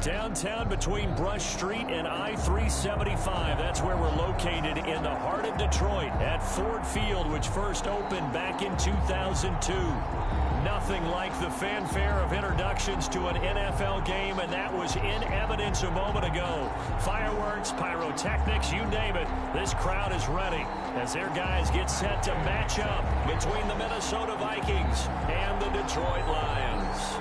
Downtown between Brush Street and I-375. That's where we're located in the heart of Detroit at Ford Field, which first opened back in 2002. Nothing like the fanfare of introductions to an NFL game, and that was in evidence a moment ago. Fireworks, pyrotechnics, you name it. This crowd is ready as their guys get set to match up between the Minnesota Vikings and the Detroit Lions.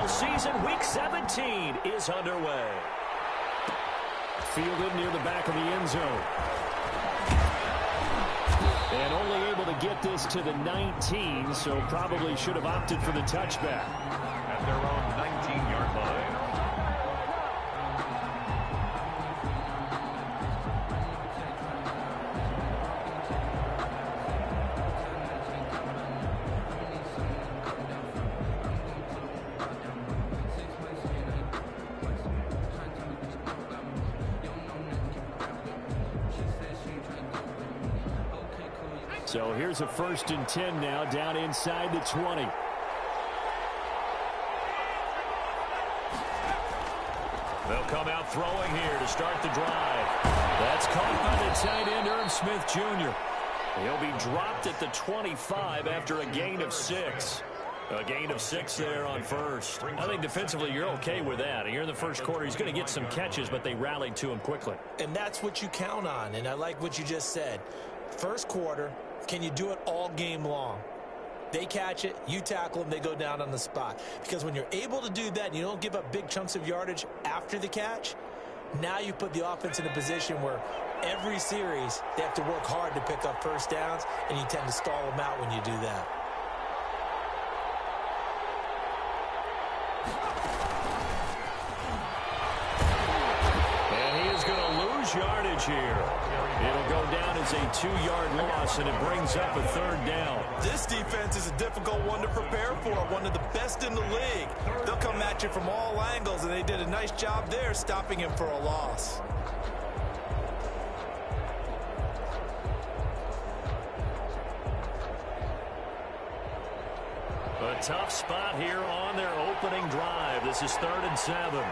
Season Week 17 is underway. Fielded near the back of the end zone. And only able to get this to the 19, so probably should have opted for the touchback. At their own 19-yard line. So here's a 1st and 10 now, down inside the 20. They'll come out throwing here to start the drive. That's caught by the tight end, Irv Smith Jr. He'll be dropped at the 25 after a gain of 6. A gain of 6 there on first. I think defensively you're okay with that. And you're in the first quarter. He's going to get some catches, but they rallied to him quickly. And that's what you count on. And I like what you just said. First quarter, can you do it all game long? They catch it, you tackle them, they go down on the spot. Because when you're able to do that and you don't give up big chunks of yardage after the catch, now you put the offense in a position where every series they have to work hard to pick up first downs, and you tend to stall them out when you do that. And he is going to lose yardage here. It'll go down as a 2-yard loss, and it brings up a 3rd down. This defense is a difficult one to prepare for, one of the best in the league. They'll come at you from all angles, and they did a nice job there stopping him for a loss. A tough spot here on their opening drive. This is 3rd and 7.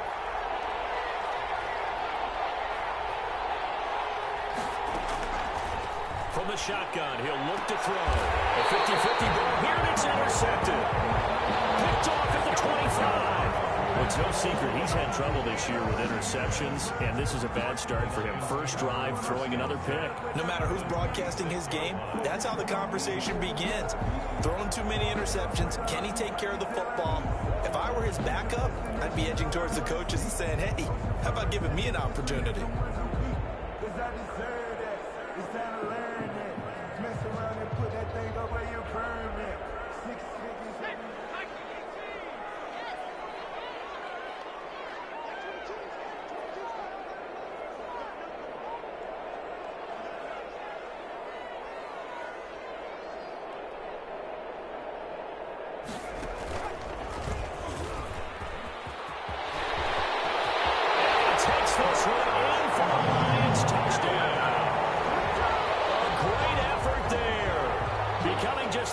From the shotgun, he'll look to throw. A 50-50 ball here, and it's intercepted. Picked off at the 25. Well, it's no secret he's had trouble this year with interceptions, and this is a bad start for him. First drive, throwing another pick. No matter who's broadcasting his game, that's how the conversation begins. Throwing too many interceptions, can he take care of the football? If I were his backup, I'd be edging towards the coaches and saying, hey, how about giving me an opportunity?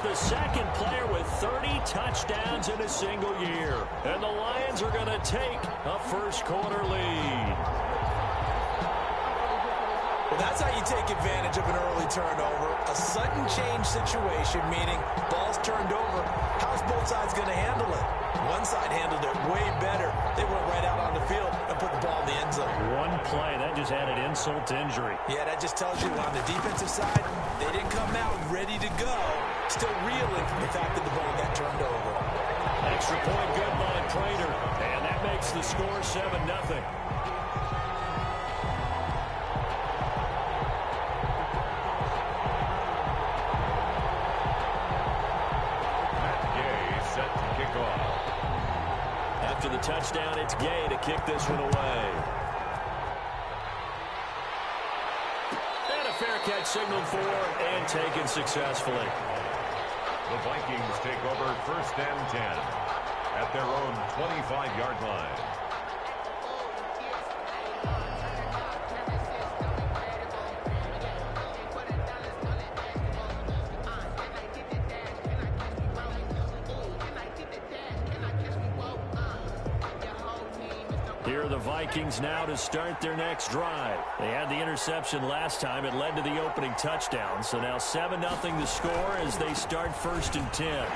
The second player with 30 touchdowns in a single year. And the Lions are going to take a first-quarter lead. Well, that's how you take advantage of an early turnover. A sudden change situation, meaning ball's turned over. How's both sides going to handle it? One side handled it way better. They went right out on the field and put the ball in the end zone. One play, that just added insult to injury. Yeah, that just tells you on the defensive side, they didn't come out ready to go. Still reeling from the fact that the ball got turned over. Extra point good by Prater. And that makes the score 7-0. After the touchdown, it's Gay to kick this one away. And a fair catch signaled for and taken successfully. The Vikings take over 1st and 10 at their own 25-yard line. Here are the Vikings now to start their next drive. They had the interception last time. It led to the opening touchdown. So now 7-0 the score as they start 1st and 10. A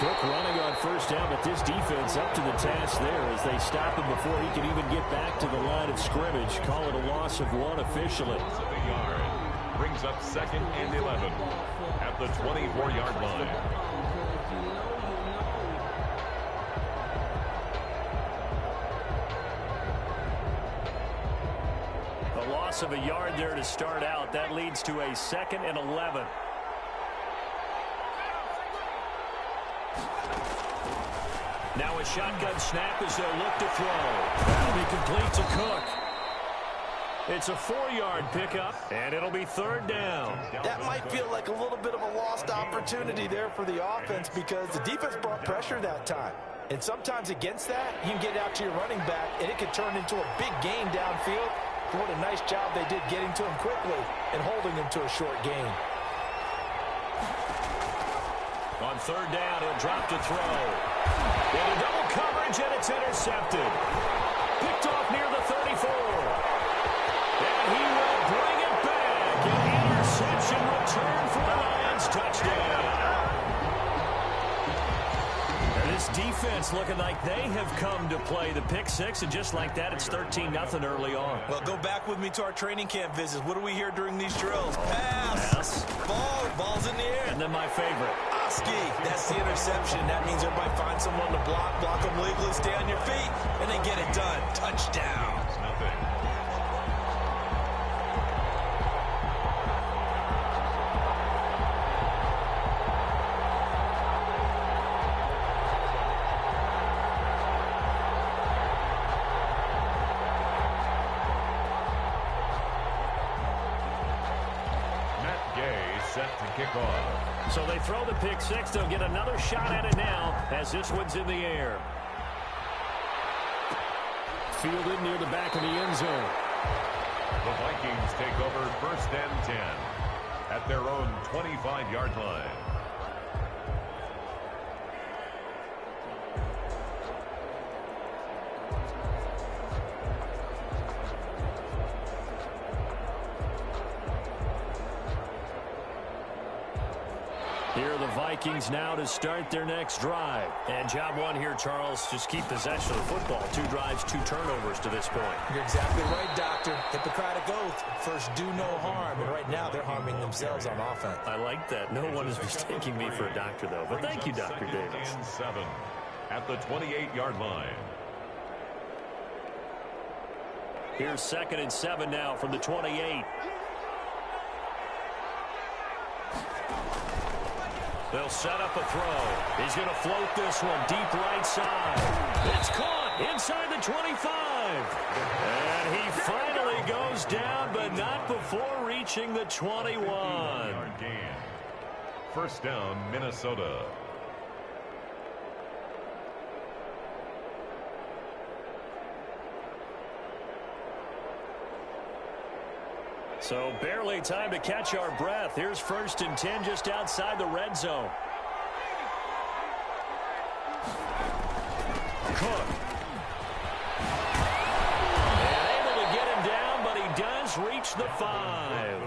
quick running on first down, but this defense up to the task there as they stop him before he can even get back to the line of scrimmage. Call it a loss of 1 officially. A yard. Brings up 2nd and 11 at the 24-yard line. Loss of a yard there to start out. That leads to a 2nd and 11. Now a shotgun snap as they'll look to throw. That'll be complete to Cook. It's a 4-yard pickup, and it'll be 3rd down. That might feel like a little bit of a lost opportunity there for the offense because the defense brought pressure that time. And sometimes against that, you can get out to your running back, and it could turn into a big gain downfield. What a nice job they did getting to him quickly and holding him to a short gain. On 3rd down, he'll drop to throw. Into double coverage, and it's intercepted. Picked off near the 34. And he will bring it back. An interception return for a Lions touchdown. This defense looking like they have come to play the pick six, and just like that, it's 13-0 early on. Well, go back with me to our training camp visits. What do we hear during these drills? Pass. Ball's in the air. And then my favorite. Oski. That's the interception. That means everybody finds someone to block them legally, stay on your feet, and they get it done. Touchdown. Nothing. Set to kick off. So they throw the pick six. They'll get another shot at it now as this one's in the air. Fielded near the back of the end zone. The Vikings take over 1st and 10 at their own 25-yard line. Here are the Vikings now to start their next drive. And job one here, Charles, just keep possession of the football. 2 drives, 2 turnovers to this point. You're exactly right, Doctor. Hippocratic oath. First, do no harm. And right now, they're harming themselves on offense. I like that. No one is mistaking me for a doctor, though. But thank you, Dr. Davis. 2nd and 7 at the 28-yard line. Here's 2nd and 7 now from the 28. They'll set up a throw. He's going to float this one deep right side. It's caught inside the 25. And he finally goes down, but not before reaching the 21. 15-yard gain. 1st down, Minnesota. So barely time to catch our breath. Here's 1st and 10 just outside the red zone. Cook. And able to get him down, but he does reach the 5.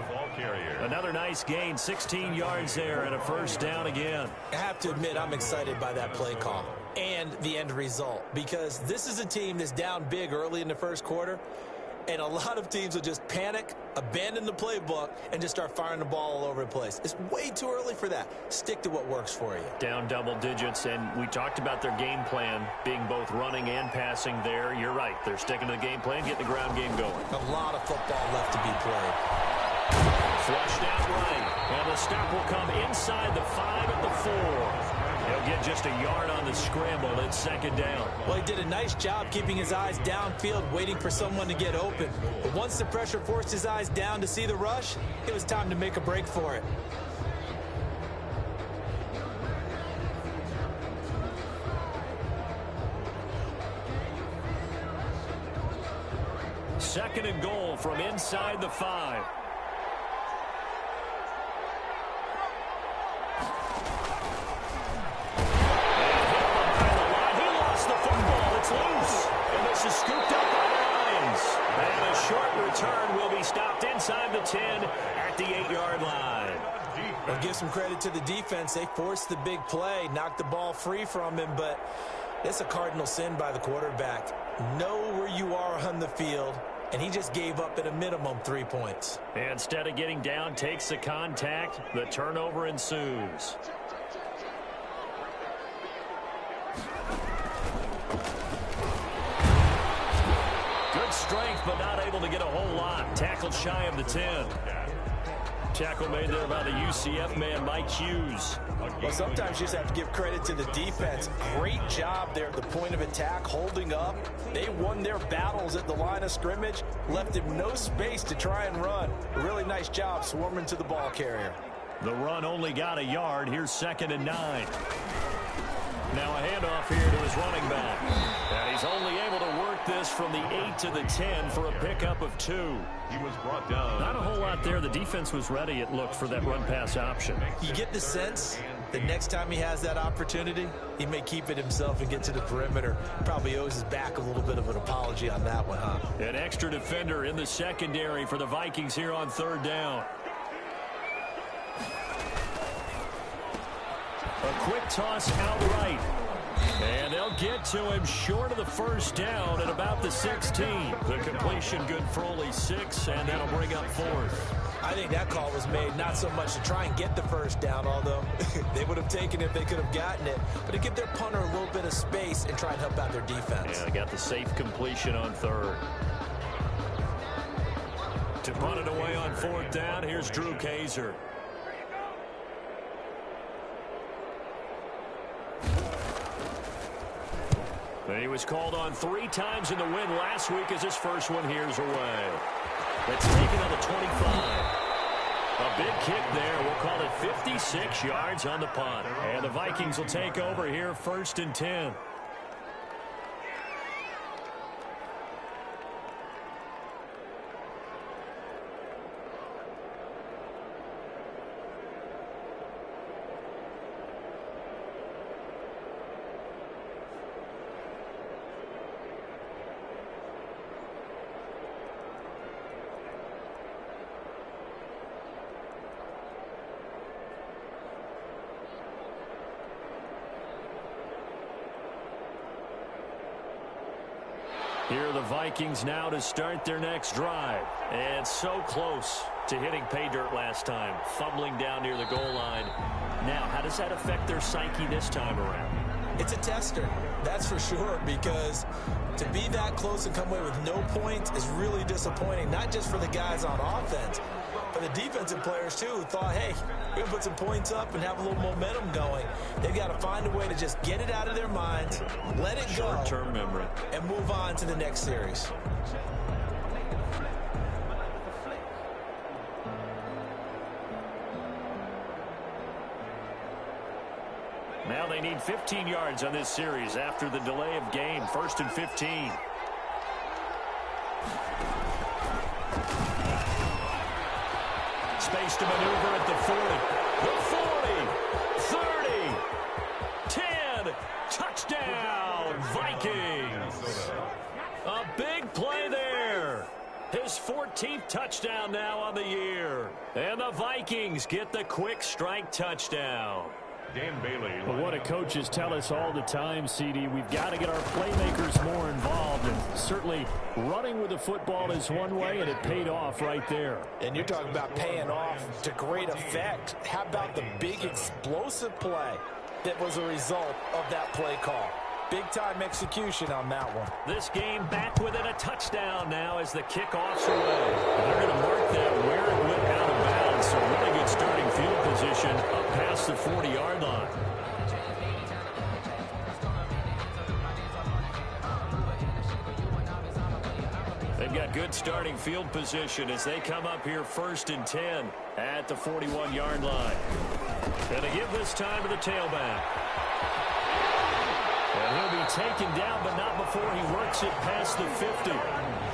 Another nice gain, 16 yards there, and a 1st down again. I have to admit, I'm excited by that play call and the end result because this is a team that's down big early in the 1st quarter. And a lot of teams will just panic, abandon the playbook, and just start firing the ball all over the place. It's way too early for that. Stick to what works for you. Down double digits, and we talked about their game plan being both running and passing there. You're right. They're sticking to the game plan, getting the ground game going. A lot of football left to be played. Flushed out right, and the stop will come inside the 5 at the 4. He'll get just a yard on the scramble. It's 2nd down. Well, he did a nice job keeping his eyes downfield, waiting for someone to get open. But once the pressure forced his eyes down to see the rush, it was time to make a break for it. Second and goal from inside the 5. He lost the football. It's loose. And this is scooped up Well, give some credit to the defense. They forced the big play, knocked the ball free from him, but it's a cardinal sin by the quarterback. Know where you are on the field, and he just gave up at a minimum 3 points. Instead of getting down, takes the contact. The turnover ensues. Good strength, but not able to get a whole lot. Tackled shy of the 10. Tackle made there by the UCF man, Mike Hughes. Well, sometimes you just have to give credit to the defense. Great job there at the point of attack, holding up. They won their battles at the line of scrimmage, left him no space to try and run. A really nice job swarming to the ball carrier. The run only got a yard. Here's 2nd and 9. Now a handoff here to his running back. And he's only able to work this from the 8 to the 10 for a pickup of 2. He was brought down. Not a whole lot there. The defense was ready, it looked, for that run-pass option. You get the sense that next time he has that opportunity, he may keep it himself and get to the perimeter. Probably owes his back a little bit of an apology on that one, huh? An extra defender in the secondary for the Vikings here on 3rd down. A quick toss out right. And they'll get to him short of the 1st down at about the 16. The completion good for only 6, and that'll bring up 4th. I think that call was made not so much to try and get the 1st down, although they would have taken it if they could have gotten it, but to give their punter a little bit of space and try and help out their defense. Yeah, they got the safe completion on 3rd. To punt it away on 4th down, here's Drew Kaiser. He was called on 3 times in the win last week as his first one here's away. That's taken on the 25. A big kick there. We'll call it 56 yards on the punt. And the Vikings will take over here 1st and 10. Here are the Vikings now to start their next drive. And so close to hitting pay dirt last time, fumbling down near the goal line. Now, how does that affect their psyche this time around? It's a tester, that's for sure, because to be that close and come away with no points is really disappointing, not just for the guys on offense, but the defensive players, too, who thought, hey, we're going to put some points up and have a little momentum going. They've got to find a way to just get it out of their minds, let it go, short-term memory, and move on to the next series. Now they need 15 yards on this series after the delay of game. 1st and 15. Space to maneuver at the 40. The 40. 30. 10. Touchdown, Vikings. A big play there. His 14th touchdown now on the year. And the Vikings get the quick strike touchdown. Dan Bailey. Well, what do coaches tell us all the time, CD? We've got to get our playmakers more involved. And certainly running with the football is one way, and it paid off right there. And you're talking about paying off to great effect. How about the big explosive play that was a result of that play call? Big-time execution on that one. This game back within a touchdown now as the kickoff's away. They're going to mark that where it went out of bounds. So really good starting field position up past the 40-yard line. They've got good starting field position as they come up here 1st and 10 at the 41-yard line. Going to give this time to the tailback. And he'll be taken down, but not before he works it past the 50.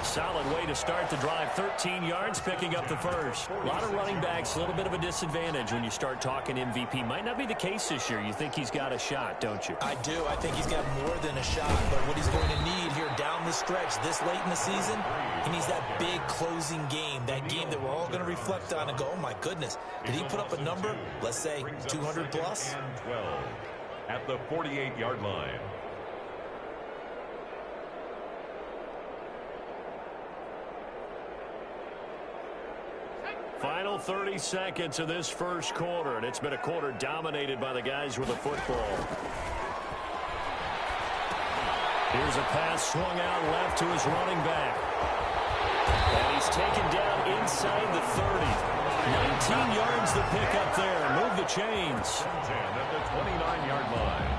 Solid way to start the drive. 13 yards, picking up the first. A lot of running backs, a little bit of a disadvantage when you start talking MVP. Might not be the case this year. You think he's got a shot, don't you? I do. I think he's got more than a shot. But what he's going to need here down the stretch this late in the season, he needs that big closing game, that game that we're all going to reflect on and go, oh, my goodness, did he put up a number, let's say, 200 plus? And 12 at the 48-yard line. Final 30 seconds of this first quarter, and it's been a quarter dominated by the guys with the football. Here's a pass swung out left to his running back. And he's taken down inside the 30. 19 yards to pick up there. Move the chains. 10 at the 29-yard line.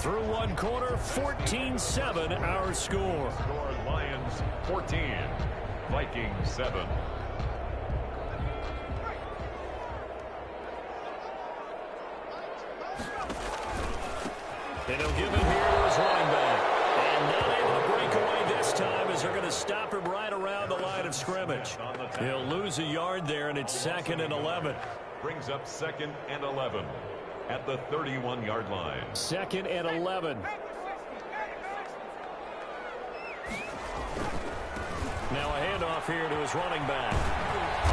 Through one quarter, 14-7 our score. Score Lions 14, Vikings 7. And he'll give it here to his running back. And not able to break away this time as they're going to stop him right around the line of scrimmage. He'll lose a yard there, and it's 2nd and 11. Brings up 2nd and 11 at the 31-yard line. 2nd and 11. Now a handoff here to his running back.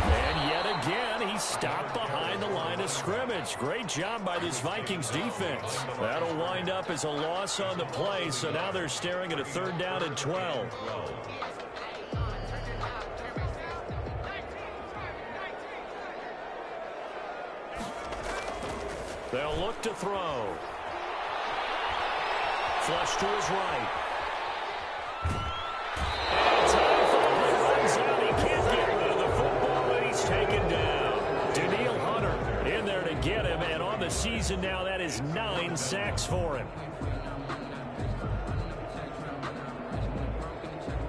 And yet again, he's stopped behind the line of scrimmage. Great job by this Vikings defense. That'll wind up as a loss on the play, so now they're staring at a 3rd down and 12. They'll look to throw. Flush to his right. And time finally runs out. He can't get rid of the football, and he's taken down. Daniil Hunter in there to get him, and on the season now, that is 9 sacks for him.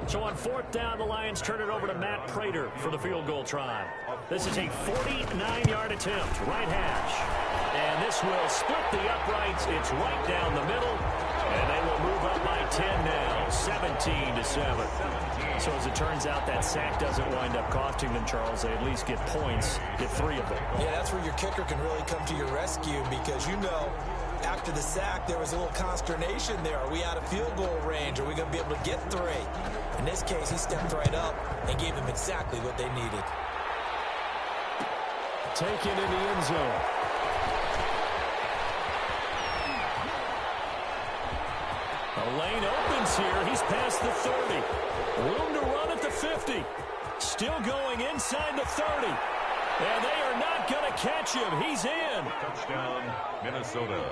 So on 4th down, the Lions turn it over to Matt Prater for the field goal try. This is a 49-yard attempt, right hash. And this will split the uprights. It's right down the middle. And they will move up by 10 now, 17-7. So as it turns out, that sack doesn't wind up costing them, Charles. They at least get points, get 3 of them. Yeah, that's where your kicker can really come to your rescue because, you know, after the sack, there was a little consternation there. Are we out of field goal range? Are we going to be able to get 3? In this case, he stepped right up and gave them exactly what they needed. Taken in the end zone. The lane opens here. He's past the 30. Room to run at the 50. Still going inside the 30. And they are not going to catch him. He's in. Touchdown, Minnesota.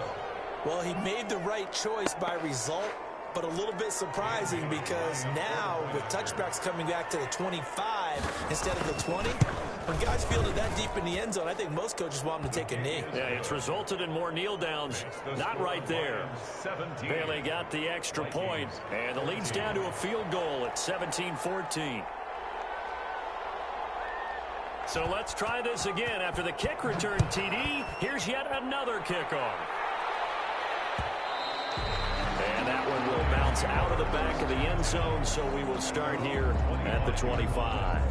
Well, he made the right choice by result, but a little bit surprising because now with touchbacks coming back to the 25 instead of the 20, when guys fielded that deep in the end zone, I think most coaches want them to take a knee. Yeah, it's resulted in more kneel downs. Not right there. Bailey got the extra point, and the lead's down to a field goal at 17-14. So let's try this again. After the kick return TD, here's yet another kickoff. And that one will bounce out of the back of the end zone, so we will start here at the 25.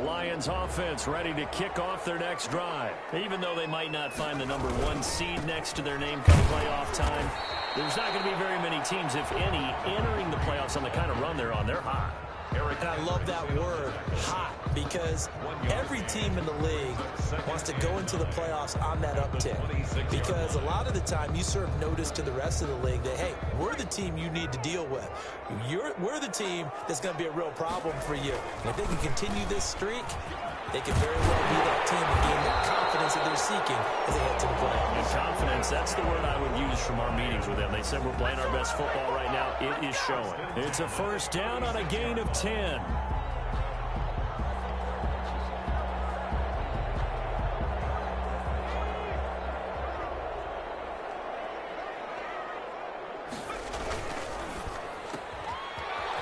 Lions offense ready to kick off their next drive. Even though they might not find the #1 seed next to their name come playoff time, there's not going to be very many teams, if any, entering the playoffs on the kind of run they're on. They're hot. And I love that word, hot, because every team in the league wants to go into the playoffs on that uptick. Because a lot of the time you serve notice to the rest of the league that, hey, we're the team you need to deal with. We're the team that's going to be a real problem for you. And if they can continue this streak, they could very well be that team and gain the confidence that they're seeking as they head to the playoffs. And confidence, that's the word I would use from our meetings with them. They said we're playing our best football right now. It is showing. It's a first down on a gain of 10.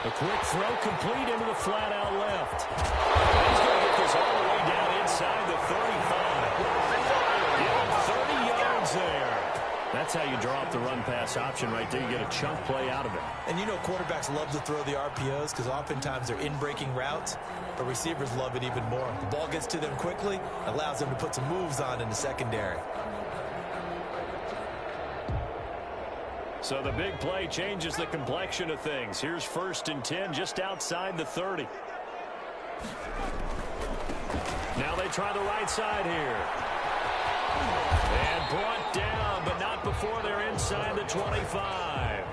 A quick throw complete into the flat out left. He's going to get this all the way down inside the 35. Give him 30 yards there. That's how you draw up the run-pass option right there. You get a chunk play out of it. And you know quarterbacks love to throw the RPOs because oftentimes they're in-breaking routes, but receivers love it even more. The ball gets to them quickly, allows them to put some moves on in the secondary. So the big play changes the complexion of things. Here's 1st and 10 just outside the 30. Now they try the right side here. And brought down, but not before they're inside the 25.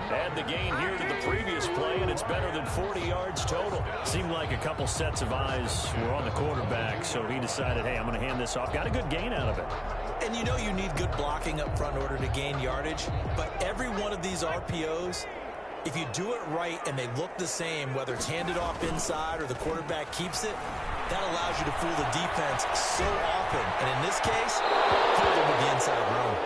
Add the gain here to the previous play, and it's better than 40 yards total. Seemed like a couple sets of eyes were on the quarterback, so he decided, hey, I'm going to hand this off. Got a good gain out of it. And you know you need good blocking up front in order to gain yardage, but every one of these RPOs, if you do it right and they look the same, whether it's handed off inside or the quarterback keeps it, that allows you to fool the defense so often. And in this case, fool them with the inside run.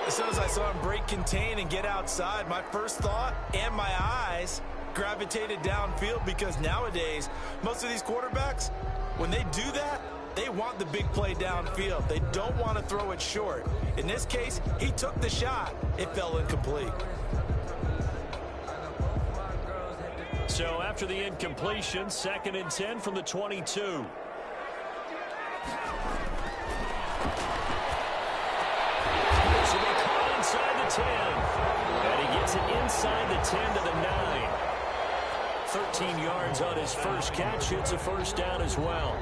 As soon as I saw him break contain and get outside, my first thought and my eyes gravitated downfield because nowadays, most of these quarterbacks, when they do that, they want the big play downfield. They don't want to throw it short. In this case, he took the shot. It fell incomplete. So after the incompletion, 2nd and 10 from the 22. This will be caught inside the 10. And he gets it inside the 10 to the 9. 13 yards on his first catch. It's a 1st down as well.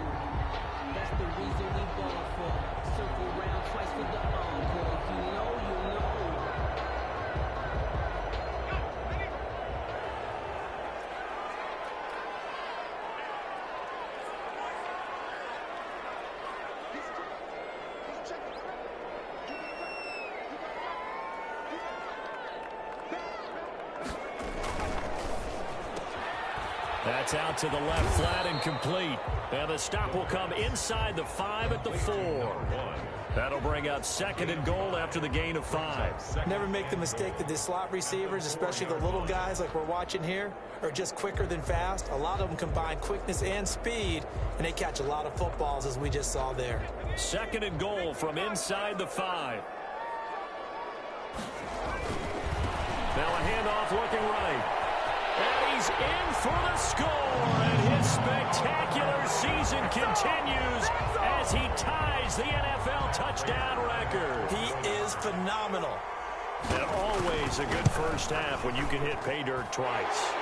That's out to the left, flat and complete. And the stop will come inside the 5 at the 4. That'll bring up 2nd and goal after the gain of 5. Never make the mistake that the slot receivers, especially the little guys like we're watching here, are just quicker than fast. A lot of them combine quickness and speed, and they catch a lot of footballs, as we just saw there. 2nd and goal from inside the 5. Now a handoff looking right. And he's in for the score, and his spectacular season continues as he ties the NFL touchdown record. He is phenomenal. And always a good first half when you can hit pay dirt twice.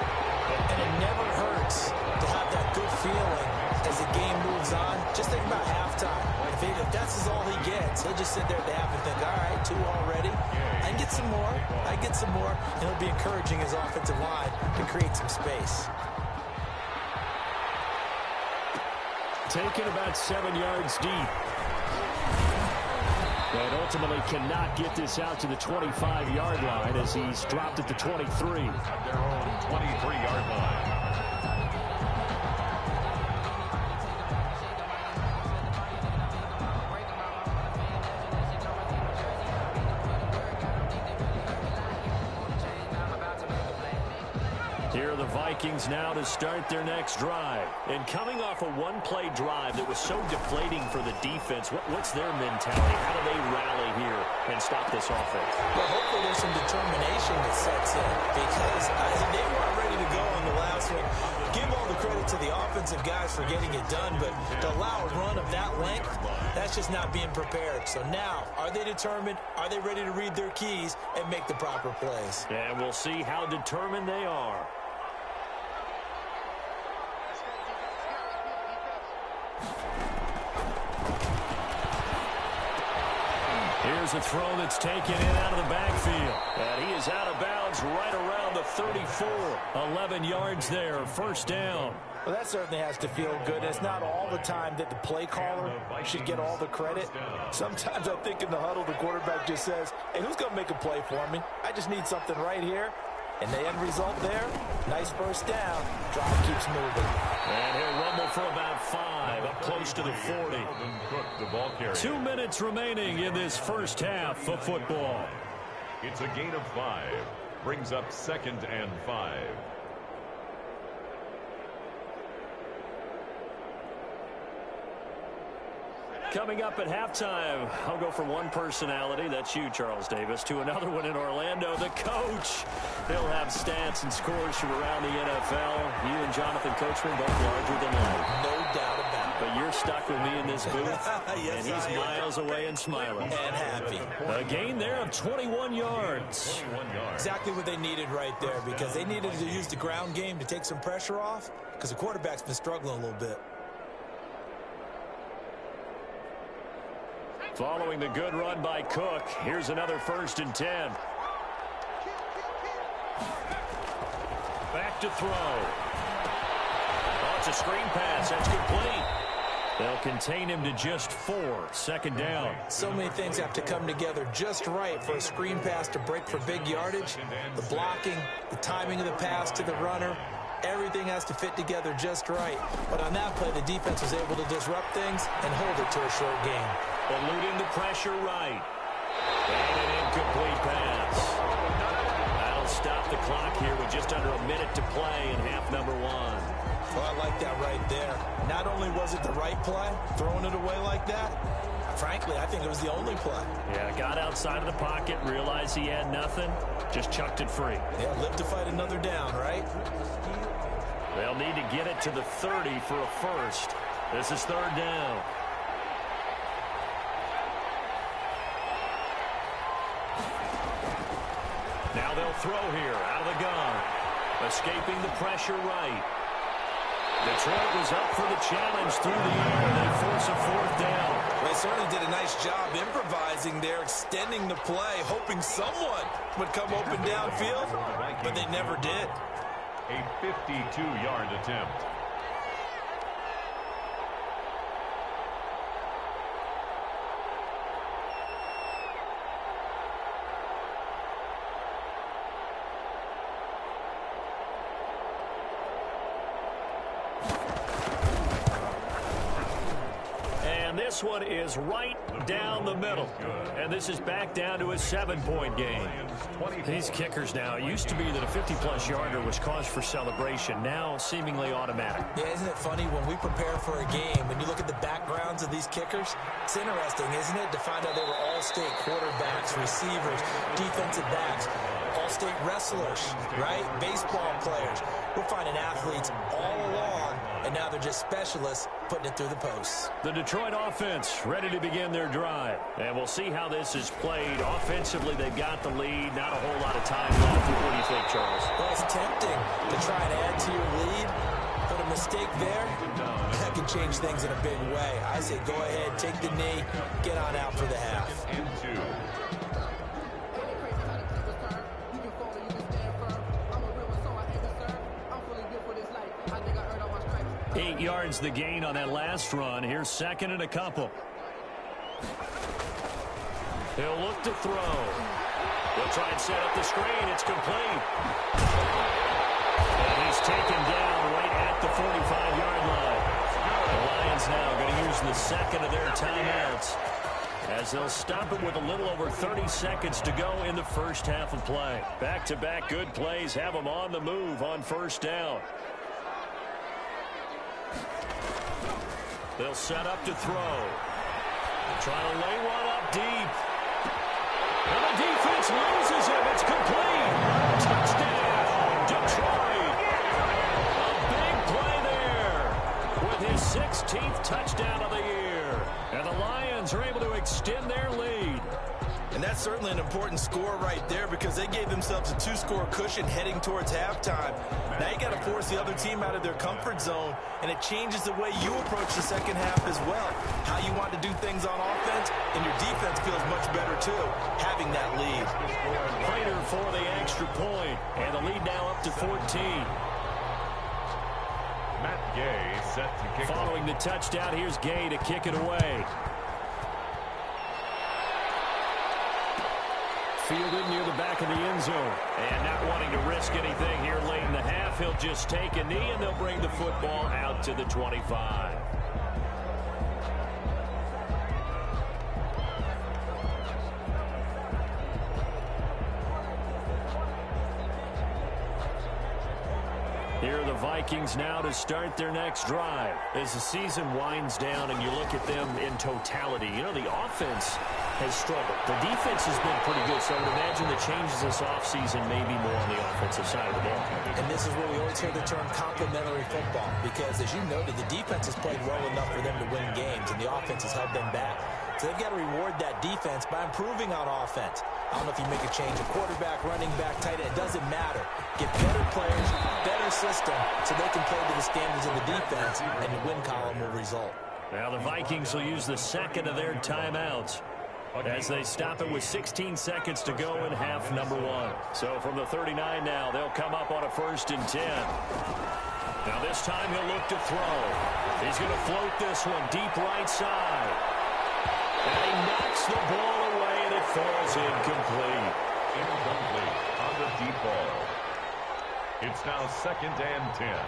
And it never hurts to have that good feeling as the game moves on. Just think about halftime. If that's all he gets, he'll just sit there at the half and think, all right, 2 already. I can get some more. I get some more. And he'll be encouraging his offensive line to create some space. Taken about 7 yards deep. And ultimately cannot get this out to the 25-yard line as he's dropped at the 23. At their own 23-yard line. Here are the Vikings now to start their next drive. And coming off a one-play drive that was so deflating for the defense, what's their mentality? How do they rally here and stop this offense? Well, hopefully there's some determination that sets in because they weren't ready to go on the last one. Give all the credit to the offensive guys for getting it done, but to allow a run of that length, that's just not being prepared. So now, are they determined? Are they ready to read their keys and make the proper plays? And we'll see how determined they are. Here's a throw that's taken in out of the backfield. And he is out of bounds right around the 34. 11 yards there, 1st down. Well, that certainly has to feel good. It's not all the time that the play caller should get all the credit. Sometimes I think in the huddle, the quarterback just says, hey, who's going to make a play for me? I just need something right here. And the end result there, nice 1st down. Drive keeps moving. And he'll rumble for about 5, up close to the 40. 2 minutes remaining in this first half of football. It's a gain of 5. Brings up 2nd and 5. Coming up at halftime, I'll go from one personality, that's you, Charles Davis, to another one in Orlando, the coach. He'll have stats and scores from around the NFL. You and Jonathan Coachman both larger than life. No doubt about it. But you're stuck with me in this booth, yes, and he's miles away and smiling. And happy. A gain there of 21 yards. 21 yards. Exactly what they needed right there, because they needed to use the ground game to take some pressure off, because the quarterback's been struggling a little bit. Following the good run by Cook, here's another 1st and 10. Back to throw. Oh, it's a screen pass. That's complete. They'll contain him to just 4. 2nd down. So many things have to come together just right for a screen pass to break for big yardage. The blocking, the timing of the pass to the runner, everything has to fit together just right. But on that play, the defense was able to disrupt things and hold it to a short game. Eluding the pressure right. And an incomplete pass. That'll stop the clock here with just under a minute to play in half number 1. Well, I like that right there. Not only was it the right play, throwing it away like that, frankly, I think it was the only play. Yeah, got outside of the pocket, realized he had nothing, just chucked it free. Yeah, live to fight another down, right? They'll need to get it to the 30 for a first. This is 3rd down. Now they'll throw here out of the gun. Escaping the pressure right. Detroit was up for the challenge through the air. They force a 4th down. They certainly did a nice job improvising there, extending the play, hoping someone would come open downfield, but they never did. A 52-yard attempt. This one is right down the middle. And this is back down to a 7-point game. These kickers now, it used to be that a 50-plus yarder was cause for celebration. Now seemingly automatic. Yeah, isn't it funny when we prepare for a game, when you look at the backgrounds of these kickers, it's interesting, isn't it, to find out they were all-state quarterbacks, receivers, defensive backs, all-state wrestlers, right? Baseball players. We're finding athletes all along, and now they're just specialists putting it through the posts. The Detroit offense ready to begin their drive. And we'll see how this is played. Offensively, they've got the lead. Not a whole lot of time left. What do you think, Charles? Well, it's tempting to try and add to your lead, but a mistake there, that can change things in a big way. I say go ahead, take the knee, get on out for the half. And 2. 8 yards the gain on that last run. Here's 2nd and a couple. He'll look to throw. He'll try and set up the screen. It's complete. And he's taken down right at the 45-yard line. The Lions now going to use the 2nd of their timeouts, as they'll stop it with a little over 30 seconds to go in the first half of play. Back-to-back good plays have them on the move on 1st down. They'll set up to throw. Trying to lay one up deep. And the defense loses him. It's complete. Touchdown, Detroit. A big play there with his 16th touchdown of the year. And the Lions are able to extend their lead. And that's certainly an important score right there, because they gave themselves a 2-score cushion heading towards halftime. Now you got to force the other team out of their comfort zone, and it changes the way you approach the second half as well. How you want to do things on offense, and your defense feels much better too, having that lead. Prater for the extra point, and the lead now up to 14. Matt Gay set to kick. Following the touchdown, here's Gay to kick it away. Fielded near the back of the end zone. And not wanting to risk anything here late in the half, he'll just take a knee, and they'll bring the football out to the 25. Here are the Vikings now to start their next drive. As the season winds down and you look at them in totality, you know, the offense has struggled. The defense has been pretty good, so I would imagine the changes this offseason may be more on the offensive side of the ball. And this is where we always hear the term complementary football, because as you noted, the defense has played well enough for them to win games, and the offense has held them back. So they've got to reward that defense by improving on offense. I don't know if you make a change, a quarterback, running back, tight end, it doesn't matter. Get better players, better system, so they can play to the standards of the defense, and the win column will result. Now the Vikings will use the second of their timeouts as they stop it with 16 seconds to go in half number one. So from the 39 now, they'll come up on a 1st and 10. Now this time he'll look to throw. He's going to float this one deep right side. And he knocks the ball away, and it falls incomplete. Incomplete on the deep ball. It's now 2nd and 10.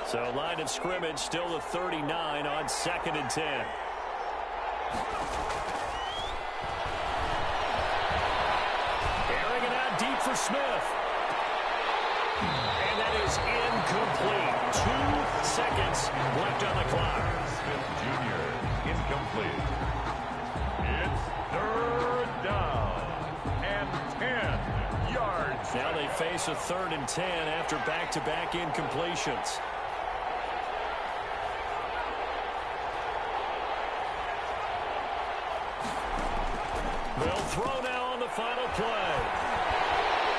So line of scrimmage still the 39 on 2nd and 10. Airing it out deep for Smith. And that is incomplete. 2 seconds left on the clock. Smith Jr. incomplete. It's 3rd down and 10 yards. Now they face a 3rd and 10 after back-to-back incompletions. They'll throw now on the final play.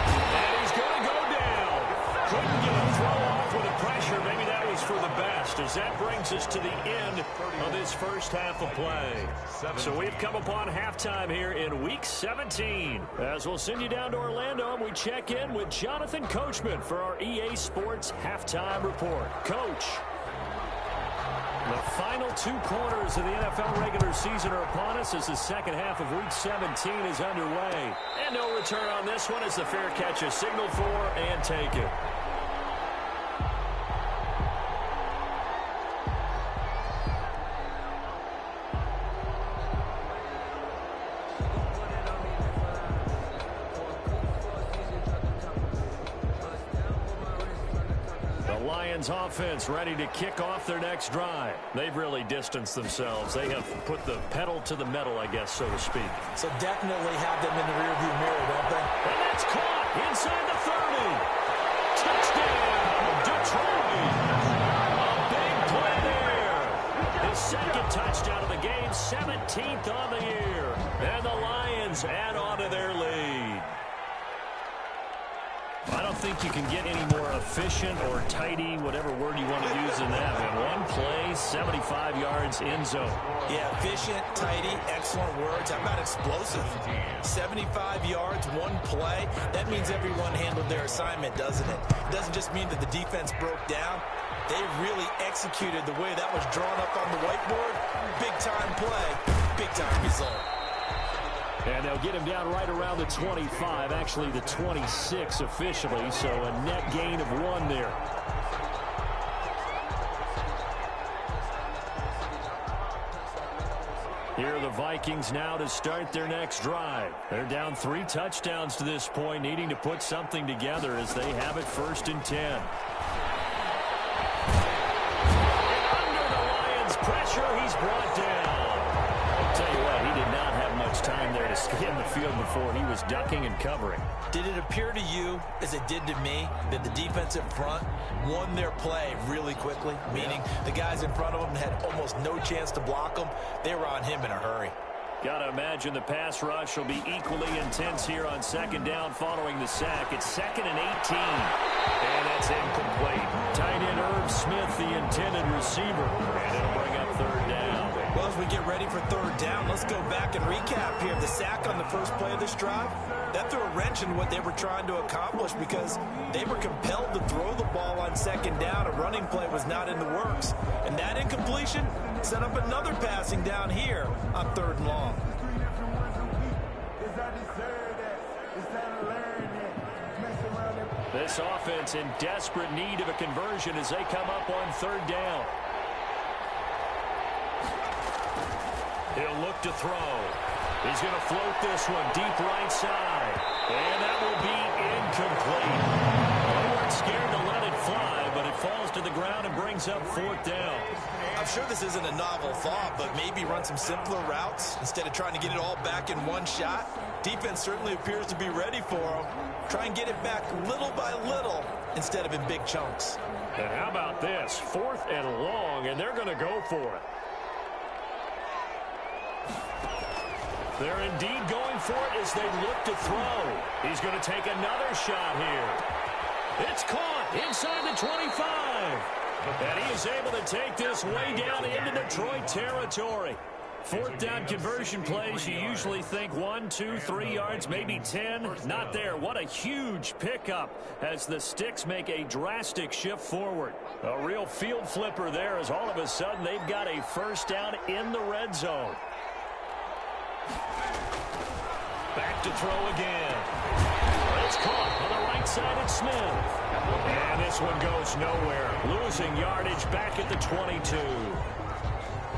And he's going to go down. Couldn't get a throw off with the pressure. Maybe that was for the best, as that brings us to the end of this first half of play. So we've come upon halftime here in Week 17. As we'll send you down to Orlando, and we check in with Jonathan Coachman for our EA Sports Halftime Report. Coach. The final 2 quarters of the NFL regular season are upon us as the second half of Week 17 is underway. And no return on this one as the fair catch is signaled for and taken. Offense ready to kick off their next drive. They've really distanced themselves. They have put the pedal to the metal, I guess, so to speak. So definitely have them in the rearview mirror, don't they? And that's caught inside the 30. Touchdown, Detroit. A big play there. His 2nd touchdown of the game, 17th on the year. And the Lions add on to their lead. I don't think you can get any more efficient or tidy, whatever word you want to use in that. Man, 1 play, 75 yards in zone. Yeah, efficient, tidy, excellent words. How about explosive? 75 yards, 1 play. That means everyone handled their assignment, doesn't it? It doesn't just mean that the defense broke down. They really executed the way that was drawn up on the whiteboard. Big-time play, big-time result. And they'll get him down right around the 25, actually the 26 officially, so a net gain of 1 there. Here are the Vikings now to start their next drive. They're down 3 touchdowns to this point, needing to put something together as they have it 1st and 10. And under the Lions' pressure, he's brought down. I'll tell you what, he did not have much time there to scan the field before he was ducking and covering. Did it appear to you, as it did to me, that the defensive front won their play really quickly? Meaning the guys in front of them had almost no chance to block them. They were on him in a hurry. Got to imagine the pass rush will be equally intense here on 2nd down following the sack. It's 2nd and 18. And that's incomplete. Tight end Irv Smith, the intended receiver. And it'll bring up 3rd down. Well, as we get ready for 3rd down, let's go back and recap here. The sack on the first play of this drive, that threw a wrench in what they were trying to accomplish because they were compelled to throw the ball on 2nd down. A running play was not in the works. And that incompletion set up another passing down here on 3rd and long. This offense in desperate need of a conversion as they come up on 3rd down. He'll look to throw. He's going to float this one deep right side. And that will be incomplete. They weren't scared to let it fly, but it falls to the ground and brings up 4th down. I'm sure this isn't a novel thought, but maybe run some simpler routes instead of trying to get it all back in one shot. Defense certainly appears to be ready for him. Try and get it back little by little instead of in big chunks. And how about this? 4th and long, and they're going to go for it. They're indeed going for it as they look to throw. He's going to take another shot here. It's caught inside the 25. And he is able to take this way down into Detroit territory. 4th down conversion plays, you usually think 1, 2, 3 yards, maybe 10. Not there. What a huge pickup as the Sticks make a drastic shift forward. A real field flipper there as all of a sudden they've got a 1st down in the red zone. Back to throw again. It's caught on the right side at Smith. And this one goes nowhere. Losing yardage back at the 22.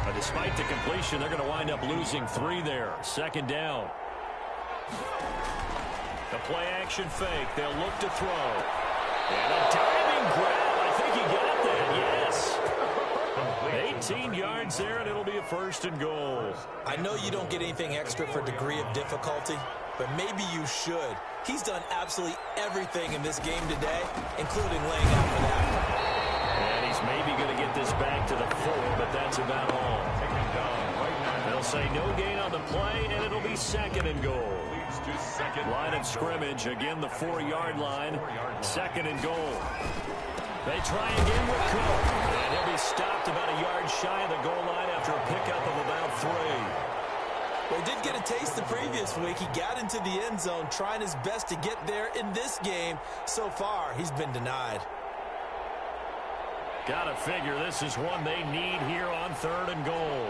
But despite the completion, they're going to wind up losing 3 there. 2nd down. The play action fake. They'll look to throw. And a diving grab. I think he got that. Yes. 18 yards there, and it'll be a 1st and goal. I know you don't get anything extra for degree of difficulty, but maybe you should. He's done absolutely everything in this game today, including laying out for that. And he's maybe going to get this back to the 4, but that's about all. They'll say no gain on the play, and it'll be 2nd and goal. Line of scrimmage, again the 4-yard line. 2nd and goal. They try again with Cook. And he'll be stopped about a yard shy of the goal line after a pickup of about 3. Well, he did get a taste the previous week. He got into the end zone trying his best to get there in this game. So far, he's been denied. Gotta figure this is one they need here on 3rd and goal.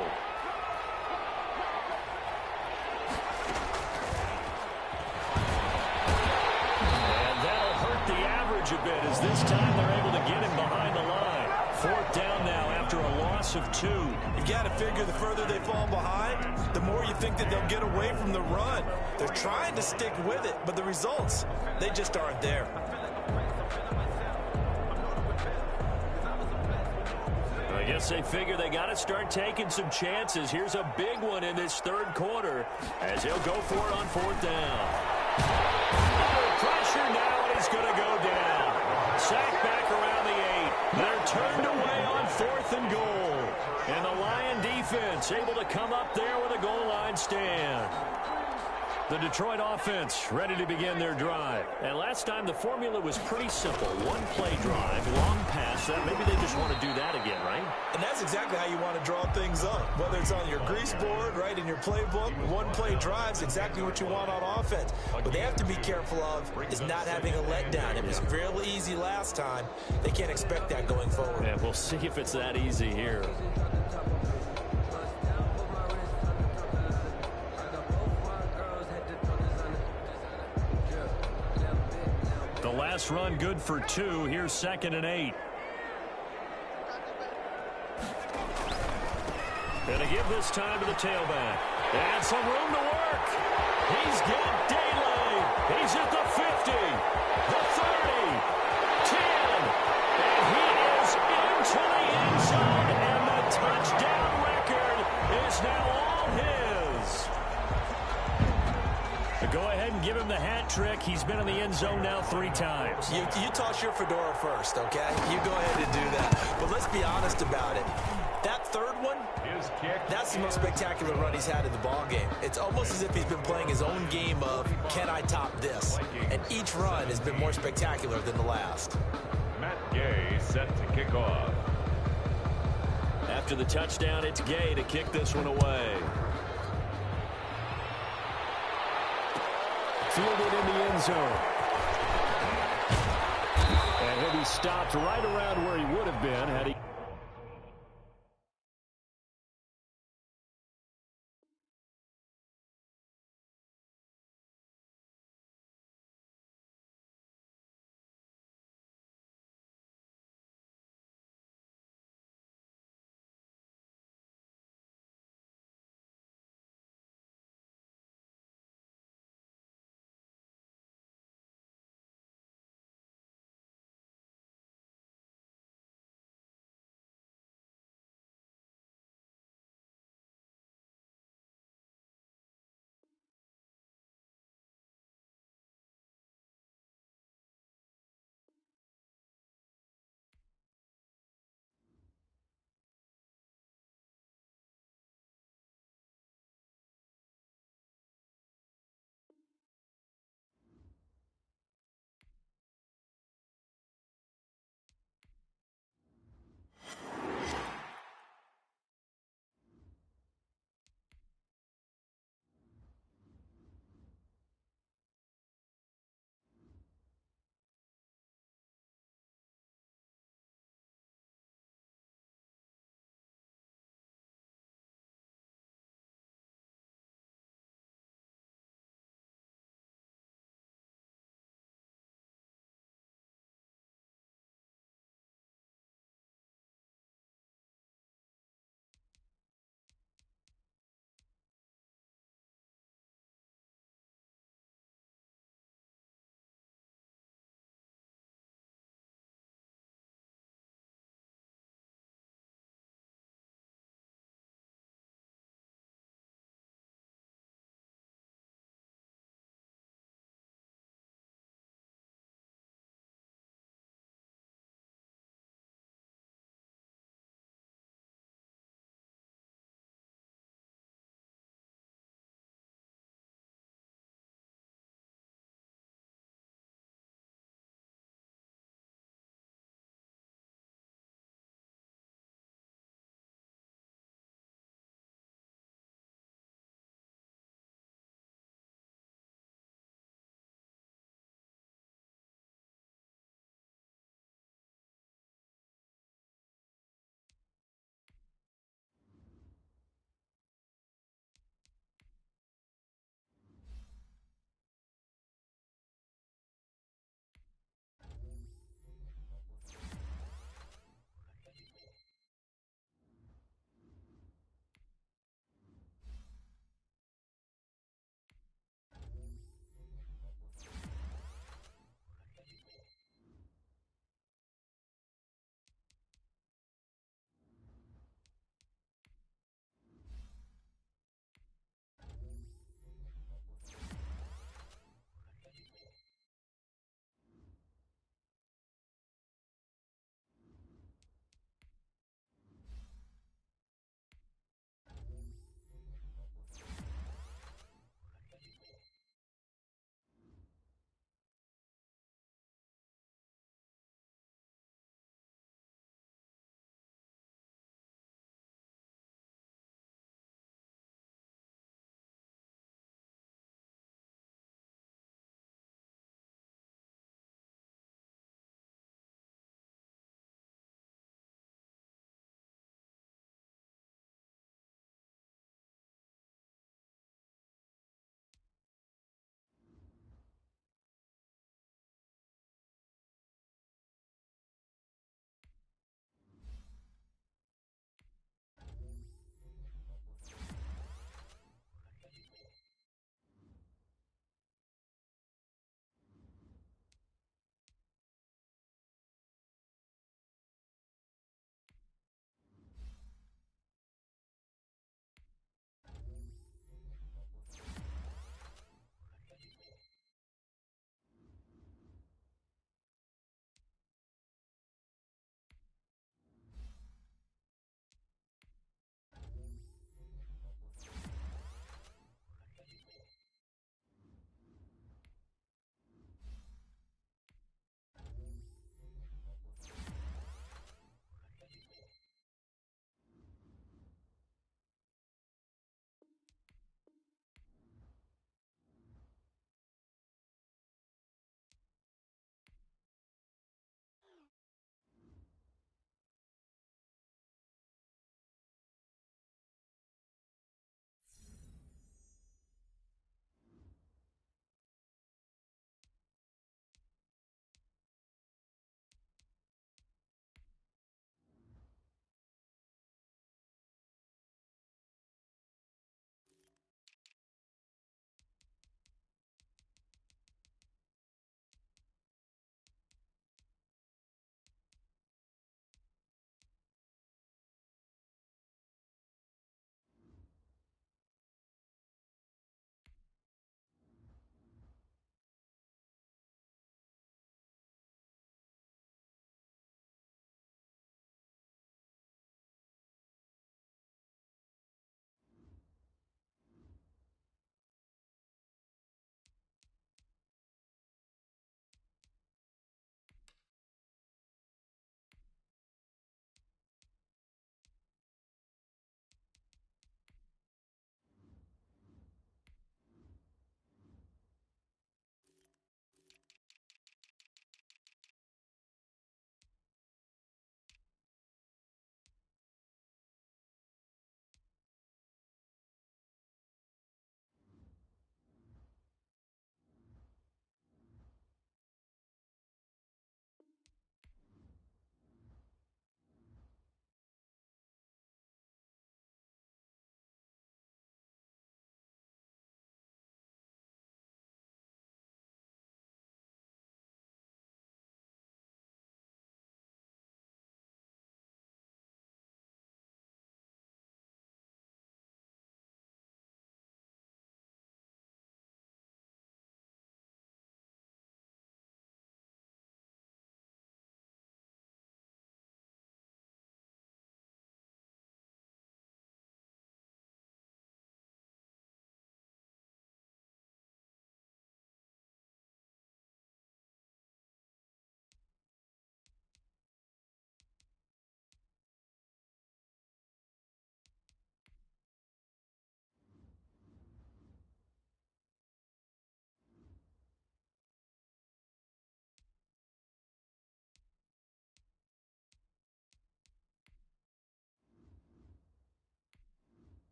A bit as this time they're able to get him behind the line. 4th down now after a loss of 2. You've got to figure the further they fall behind, the more you think that they'll get away from the run. They're trying to stick with it, but the results, they just aren't there. I guess they figure they got to start taking some chances. Here's a big one in this 3rd quarter as he'll go for it on 4th down. Under pressure now, and he's going to go down. Sacked back around the 8. They're turned away on 4th and goal. And the Lion defense able to come up there with a goal line stand. The Detroit offense ready to begin their drive. And last time the formula was pretty simple. 1 play drive, long pass. Maybe they just want to do that again, right? And that's exactly how you want to draw things up. Whether it's on your grease board, right, in your playbook, 1 play drive's exactly what you want on offense. What they have to be careful of is not having a letdown. It was real easy last time. They can't expect that going forward. Yeah, we'll see if it's that easy here. The last run good for 2. Here's 2nd and 8. Gonna give this time to the tailback. And some room to work. He's got daylight. He's at the 50, the 30, 10. And he is into the end zone. And the touchdown record is now all his. Go ahead and give him the hat trick. He's been in the end zone now 3 times. You toss your fedora first, okay? You go ahead and do that. But let's be honest about it. That 3rd one, that's the most spectacular run he's had in the ballgame. It's almost as if he's been playing his own game of, can I top this? And each run has been more spectacular than the last. Matt Gay set to kick off. After the touchdown, it's Gay to kick this one away. Fielded in the end zone. And he'll be stopped right around where he would have been had he...